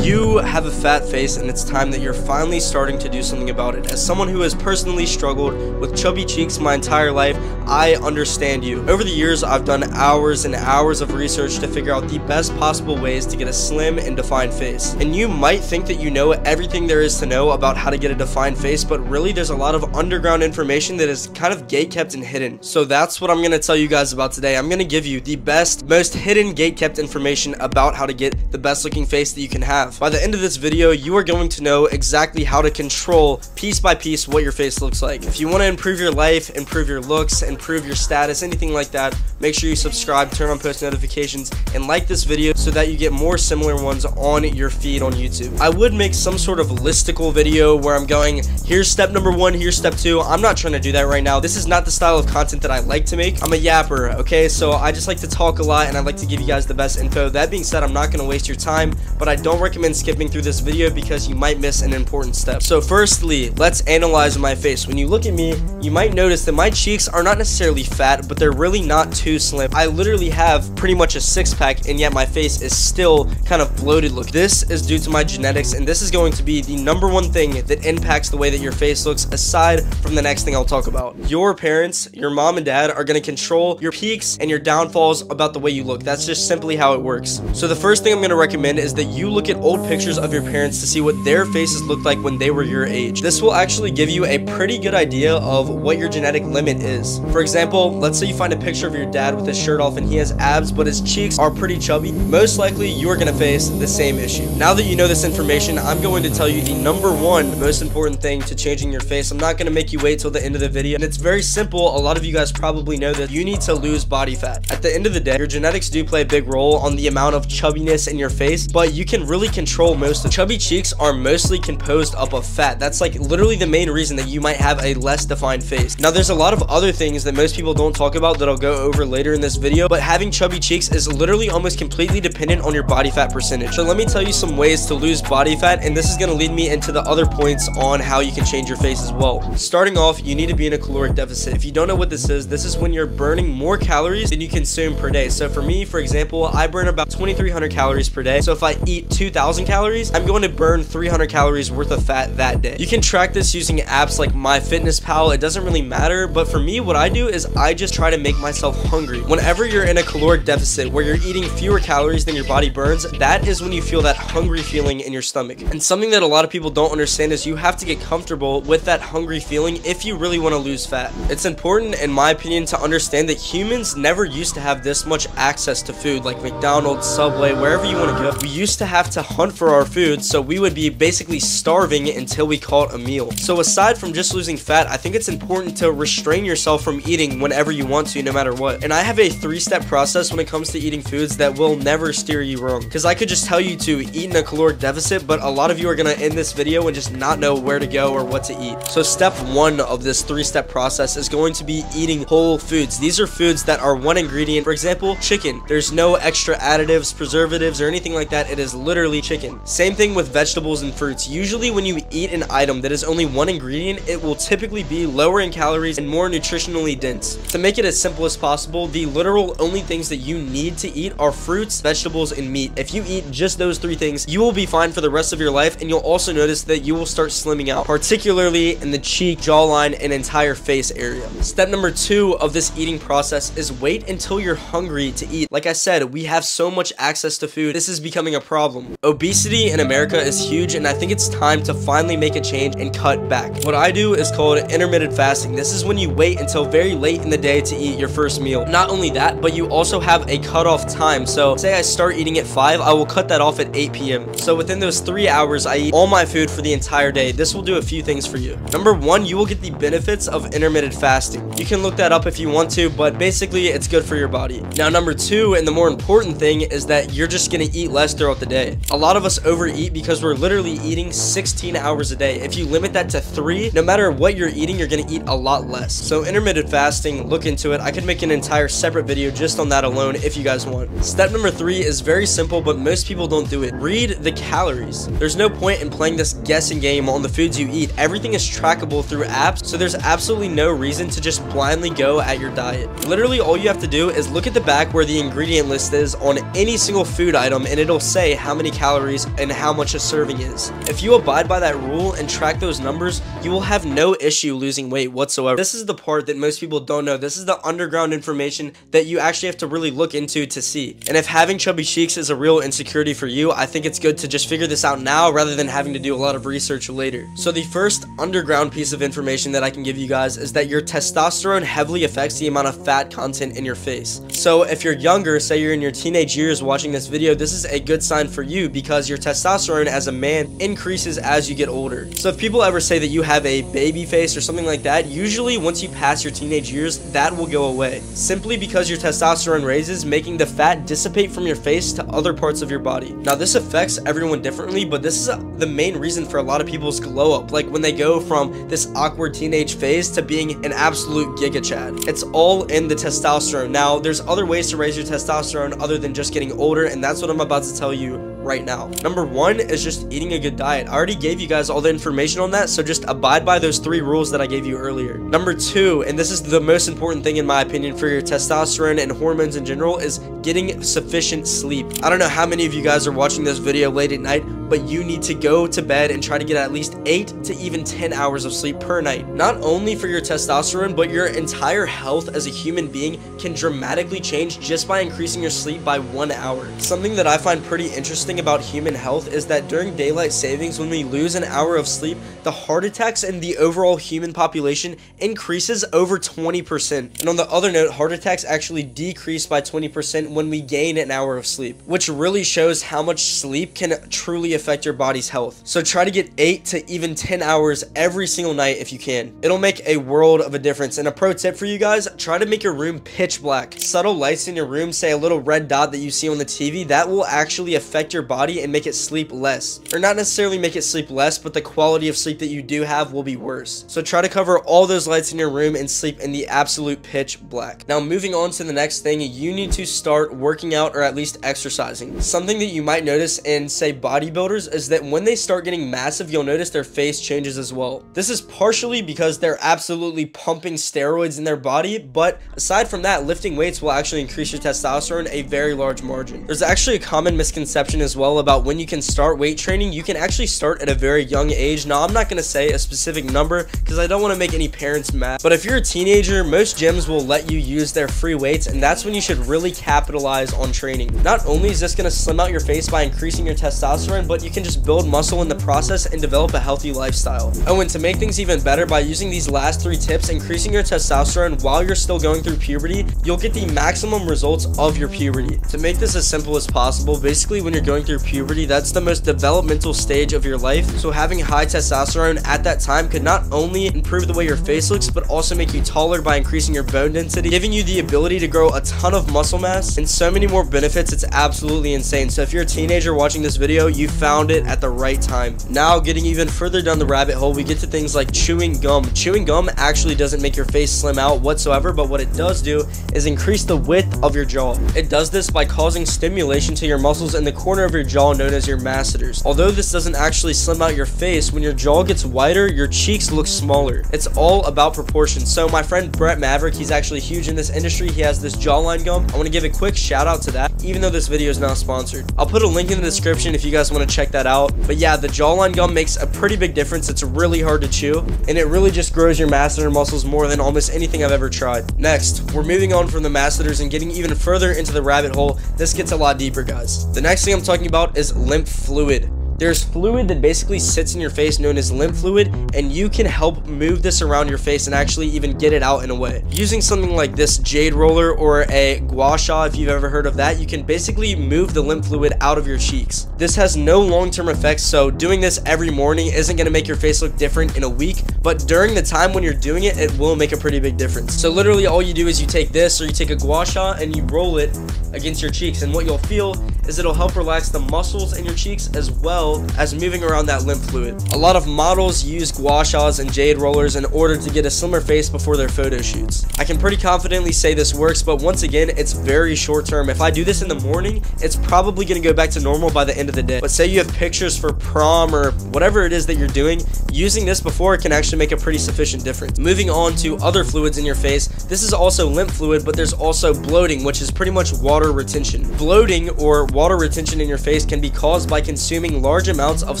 You have a fat face, and it's time that you're finally starting to do something about it. As someone who has personally struggled with chubby cheeks my entire life, I understand you. Over the years, I've done hours and hours of research to figure out the best possible ways to get a slim and defined face. And you might think that you know everything there is to know about how to get a defined face, but really there's a lot of underground information that is kind of gate-kept and hidden. So that's what I'm going to tell you guys about today. I'm going to give you the best, most hidden gate-kept information about how to get the best looking face that you can have. By the end of this video, you are going to know exactly how to control piece by piece what your face looks like. If you want to improve your life, improve your looks, improve your status, anything like that, make sure you subscribe, turn on post notifications, and like this video so that you get more similar ones on your feed on YouTube. I would make some sort of listicle video where I'm going, here's step number 1, here's step 2. I'm not trying to do that right now. This is not the style of content that I like to make. I'm a yapper, okay? So I just like to talk a lot and I like to give you guys the best info. That being said, I'm not going to waste your time, but I don't recommend skipping through this video because you might miss an important step. So firstly, let's analyze my face. When you look at me, you might notice that my cheeks are not necessarily fat, but they're really not too slim. I literally have pretty much a six-pack, and yet my face is still kind of bloated looking. This is due to my genetics, and this is going to be the number one thing that impacts the way that your face looks, aside from the next thing I'll talk about. Your parents, your mom and dad, are going to control your peaks and your downfalls about the way you look. That's just simply how it works. So the first thing I'm going to recommend is that you look at old pictures of your parents to see what their faces looked like when they were your age. This will actually give you a pretty good idea of what your genetic limit is. For example, let's say you find a picture of your dad with his shirt off and he has abs, but his cheeks are pretty chubby. Most likely, you are going to face the same issue. Now that you know this information, I'm going to tell you the number one most important thing to changing your face. I'm not going to make you wait till the end of the video, and it's very simple. A lot of you guys probably know that you need to lose body fat. At the end of the day, your genetics do play a big role on the amount of chubbiness in your face, but you can really control most of it. Chubby cheeks are mostly composed up of fat. That's like literally the main reason that you might have a less defined face. Now, there's a lot of other things that most people don't talk about that I'll go over later in this video, but having chubby cheeks is literally almost completely dependent on your body fat percentage. So let me tell you some ways to lose body fat, and this is going to lead me into the other points on how you can change your face as well. Starting off, you need to be in a caloric deficit. If you don't know what this is when you're burning more calories than you consume per day. So for me, for example, I burn about 2,300 calories per day. So if I eat 2,000 calories, I'm going to burn 300 calories worth of fat that day. You can track this using apps like MyFitnessPal. It doesn't really matter, but for me, what I do is I just try to make myself hungry. Whenever you're in a caloric deficit where you're eating fewer calories than your body burns, that is when you feel that hungry feeling in your stomach. And something that a lot of people don't understand is you have to get comfortable with that hungry feeling if you really want to lose fat. It's important, in my opinion, to understand that humans never used to have this much access to food, like McDonald's, Subway, wherever you want to go. We used to have to hunt for our food, so we would be basically starving until we caught a meal. So aside from just losing fat, I think it's important to restrain yourself from eating whenever you want to, no matter what. And I have a 3-step process when it comes to eating foods that will never steer you wrong, because I could just tell you to eat in a caloric deficit, but a lot of you are going to end this video and just not know where to go or what to eat. So step 1 of this 3-step process is going to be eating whole foods. These are foods that are one ingredient. For example, chicken. There's no extra additives, preservatives, or anything like that. It is literally chicken. Same thing with vegetables and fruits. Usually when you eat an item that is only one ingredient, it will typically be lower in calories and more nutritionally dense. To make it as simple as possible, the literal only things that you need to eat are fruits, vegetables, and meat. If you eat just those 3 things, you will be fine for the rest of your life, and you'll also notice that you will start slimming out, particularly in the cheek, jawline, and entire face area. Step number 2 of this eating process is wait until you're hungry to eat. Like I said, we have so much access to food. This is becoming a problem. Obesity in America is huge, and I think it's time to finally make a change and cut back. What I do is called intermittent fasting. This is when you wait until very late in the day to eat your first meal. Not only that, but you also have a cutoff time. So say I start eating at 5, I will cut that off at 8 p.m. So within those 3 hours, I eat all my food for the entire day. This will do a few things for you. Number 1, you will get the benefits of intermittent fasting. You can look that up if you want to, but basically it's good for your body. Now, number 2, and the more important thing, is that you're just gonna eat less throughout the day. A lot of us overeat because we're literally eating 16 hours a day. If you limit that to 3, no matter what you're eating, you're gonna eat a lot less. So intermittent fasting, look into it. I could make an entire separate video just on that alone if you guys want. Step number 3 is very simple, but most people don't do it. Read the calories. There's no point in playing this guessing game on the foods you eat. Everything is trackable through apps, so there's absolutely no reason to just just blindly go at your diet. Literally all you have to do is look at the back where the ingredient list is on any single food item, and it'll say how many calories and how much a serving is. If you abide by that rule and track those numbers, you will have no issue losing weight whatsoever. This is the part that most people don't know. This is the underground information that you actually have to really look into to see. And if having chubby cheeks is a real insecurity for you, I think it's good to just figure this out now rather than having to do a lot of research later. So the first underground piece of information that I can give you guys is that your testosterone heavily affects the amount of fat content in your face. So if you're younger, say you're in your teenage years watching this video, this is a good sign for you because your testosterone as a man increases as you get older. So if people ever say that you have a baby face or something like that, usually once you pass your teenage years, that will go away. Simply because your testosterone raises, making the fat dissipate from your face to other parts of your body. Now this affects everyone differently, but this is the main reason for a lot of people's glow up, like when they go from this awkward teenage phase to being an absolute giga chad. It's all in the testosterone. Now there's other ways to raise your testosterone other than just getting older, and that's what I'm about to tell you right now. Number one is just eating a good diet. I already gave you guys all the information on that, so just abide by those 3 rules that I gave you earlier. Number 2, and this is the most important thing in my opinion for your testosterone and hormones in general, is getting sufficient sleep. I don't know how many of you guys are watching this video late at night, but you need to go to bed and try to get at least 8 to even 10 hours of sleep per night. Not only for your testosterone, but your entire health as a human being can dramatically change just by increasing your sleep by 1 hour. Something that I find pretty interesting about human health is that during daylight savings, when we lose an hour of sleep, the heart attacks in the overall human population increases over 20%. And on the other note, heart attacks actually decrease by 20% when we gain an hour of sleep, which really shows how much sleep can truly affect your body's health. So try to get 8 to even 10 hours every single night if you can. It'll make a world of a difference. And a pro tip for you guys, try to make your room pitch black. Subtle lights in your room, say a little red dot that you see on the TV, that will actually affect your body and make it sleep less. Or not necessarily make it sleep less, but the quality of sleep that you do have will be worse. So try to cover all those lights in your room and sleep in the absolute pitch black. Now moving on to the next thing, you need to start working out or at least exercising. Something that you might notice in, say, bodybuilders is that when they start getting massive, you'll notice their face changes as well. This is partially because they're absolutely pumping steroids in their body, but aside from that, lifting weights will actually increase your testosterone a very large margin. There's actually a common misconception as well about when you can start weight training. You can actually start at a very young age. Now I'm not going to say a specific number because I don't want to make any parents mad, but if you're a teenager, most gyms will let you use their free weights, and that's when you should really capitalize on training. Not only is this going to slim out your face by increasing your testosterone, but you can just build muscle in the process and develop a healthy lifestyle. Oh, and to make things even better, by using these last 3 tips, increasing your testosterone while you're still going through puberty, you'll get the maximum results of your puberty. To make this as simple as possible, basically when you're going through puberty, that's the most developmental stage of your life, so having high testosterone at that time could not only improve the way your face looks, but also make you taller by increasing your bone density, giving you the ability to grow a ton of muscle mass, and so many more benefits. It's absolutely insane. So if you're a teenager watching this video, you found it at the right time. Now getting even further down the rabbit hole, we get to things like chewing gum. Chewing gum actually doesn't make your face slim out whatsoever, but what it does do is increase the width of your jaw. It does this by causing stimulation to your muscles in the corner of your jaw known as your masseters. Although this doesn't actually slim out your face, when your jaw gets wider, your cheeks look smaller. It's all about proportion. So my friend Brett Maverick, he's actually huge in this industry. He has this jawline gum. I want to give a quick shout out to that, even though this video is not sponsored. I'll put a link in the description if you guys want to check that out. But yeah, the jawline gum makes a pretty big difference. It's really hard to chew, and it really just grows your masseter muscles more than almost anything I've ever tried. Next, we're moving on from the masseters and getting even further into the rabbit hole. This gets a lot deeper, guys. The next thing I'm talking about is lymph fluid. There's fluid that basically sits in your face known as lymph fluid, and you can help move this around your face and actually even get it out in a way. Using something like this jade roller or a gua sha, if you've ever heard of that, you can basically move the lymph fluid out of your cheeks. This has no long-term effects, so doing this every morning isn't going to make your face look different in a week, but during the time when you're doing it, it will make a pretty big difference. So literally all you do is you take this or you take a gua sha and you roll it against your cheeks, and what you'll feel is it'll help relax the muscles in your cheeks as well as moving around that lymph fluid. A lot of models use gua sha and jade rollers in order to get a slimmer face before their photo shoots. I can pretty confidently say this works, but once again, it's very short term. If I do this in the morning, it's probably going to go back to normal by the end of the day. But say you have pictures for prom or whatever it is that you're doing, using this before can actually make a pretty sufficient difference. Moving on to other fluids in your face, this is also lymph fluid, but there's also bloating, which is pretty much water retention. Bloating or water retention in your face can be caused by consuming large amounts of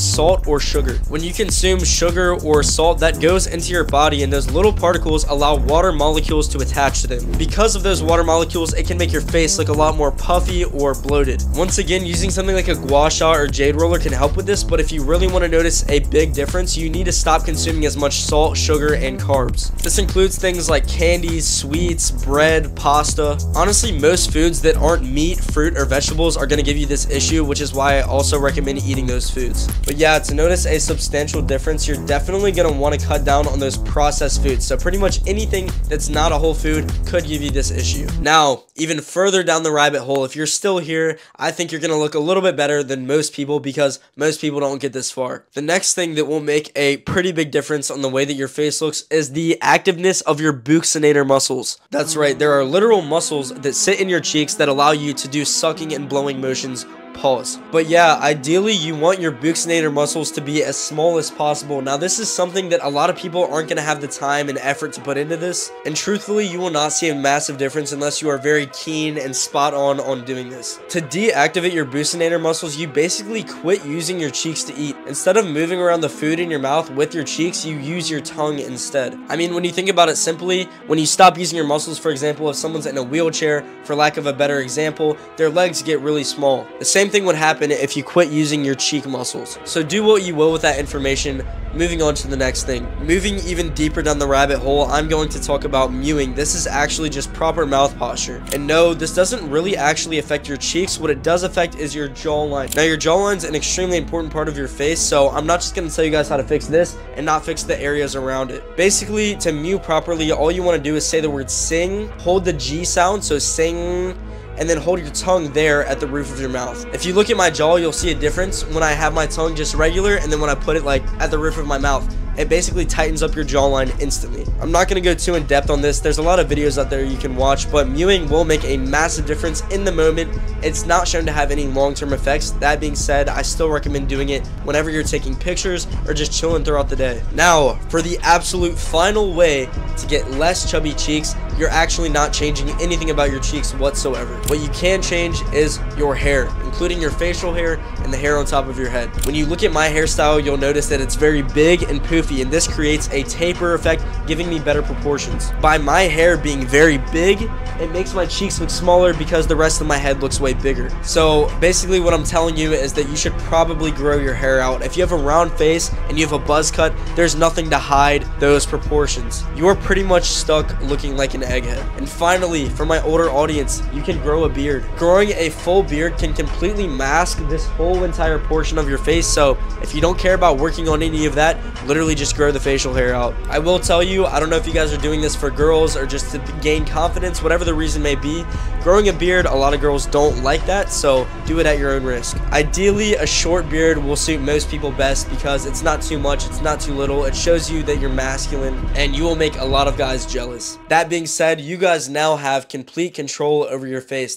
salt or sugar. When you consume sugar or salt, that goes into your body, and those little particles allow water molecules to attach to them. Because of those water molecules, it can make your face look a lot more puffy or bloated. Once again, using something like a gua sha or jade roller can help with this, but if you really want to notice a big difference, you need to stop consuming as much salt, sugar, and carbs. This includes things like candies, sweets, bread, pasta. Honestly, most foods that aren't meat, fruit, or vegetables are going to give you this issue, which is why I also recommend eating those foods. But yeah, to notice a substantial difference, you're definitely going to want to cut down on those processed foods. So pretty much anything that's not a whole food could give you this issue. Now, even further down the rabbit hole, if you're still here, I think you're going to look a little bit better than most people because most people don't get this far. The next thing that will make a pretty big difference on the way that your face looks is the activeness of your buccinator muscles. That's right, there are literal muscles that sit in your cheeks that allow you to do sucking and blowing motions. Pause. But yeah, ideally you want your buccinator muscles to be as small as possible. Now this is something that a lot of people aren't going to have the time and effort to put into this, and truthfully you will not see a massive difference unless you are very keen and spot on doing this. To deactivate your buccinator muscles, you basically quit using your cheeks to eat. Instead of moving around the food in your mouth with your cheeks, you use your tongue instead. I mean, when you think about it simply, when you stop using your muscles, for example, if someone's in a wheelchair, for lack of a better example, their legs get really small. The same thing would happen if you quit using your cheek muscles. So do what you will with that information. Moving on to the next thing. Moving even deeper down the rabbit hole, I'm going to talk about mewing. This is actually just proper mouth posture. And no, this doesn't really actually affect your cheeks. What it does affect is your jawline. Now, your jawline is an extremely important part of your face, so I'm not just going to tell you guys how to fix this and not fix the areas around it. Basically, to mew properly, all you want to do is say the word sing, hold the G sound, so sing, and then hold your tongue there at the roof of your mouth. If you look at my jaw, you'll see a difference when I have my tongue just regular and then when I put it like at the roof of my mouth. It basically tightens up your jawline instantly. I'm not going to go too in depth on this. There's a lot of videos out there you can watch, but mewing will make a massive difference in the moment. It's not shown to have any long-term effects. That being said, I still recommend doing it whenever you're taking pictures or just chilling throughout the day. Now, for the absolute final way to get less chubby cheeks, you're actually not changing anything about your cheeks whatsoever. What you can change is your hair, including your facial hair and the hair on top of your head. When you look at my hairstyle, you'll notice that it's very big and poofy, and this creates a taper effect, giving me better proportions. By my hair being very big, it makes my cheeks look smaller because the rest of my head looks way bigger. So basically what I'm telling you is that you should probably grow your hair out. If you have a round face and you have a buzz cut, there's nothing to hide those proportions. You're pretty much stuck looking like an egghead. And finally, for my older audience, you can grow a beard. Growing a full beard can completely mask this whole entire portion of your face, so if you don't care about working on any of that, literally just grow the facial hair out. I will tell you, I don't know if you guys are doing this for girls or just to gain confidence, whatever the reason may be. Growing a beard, a lot of girls don't like that, so do it at your own risk. Ideally, a short beard will suit most people best because it's not too much, it's not too little. It shows you that you're masculine, and you will make a lot of guys jealous. That being said, you guys now have complete control over your face.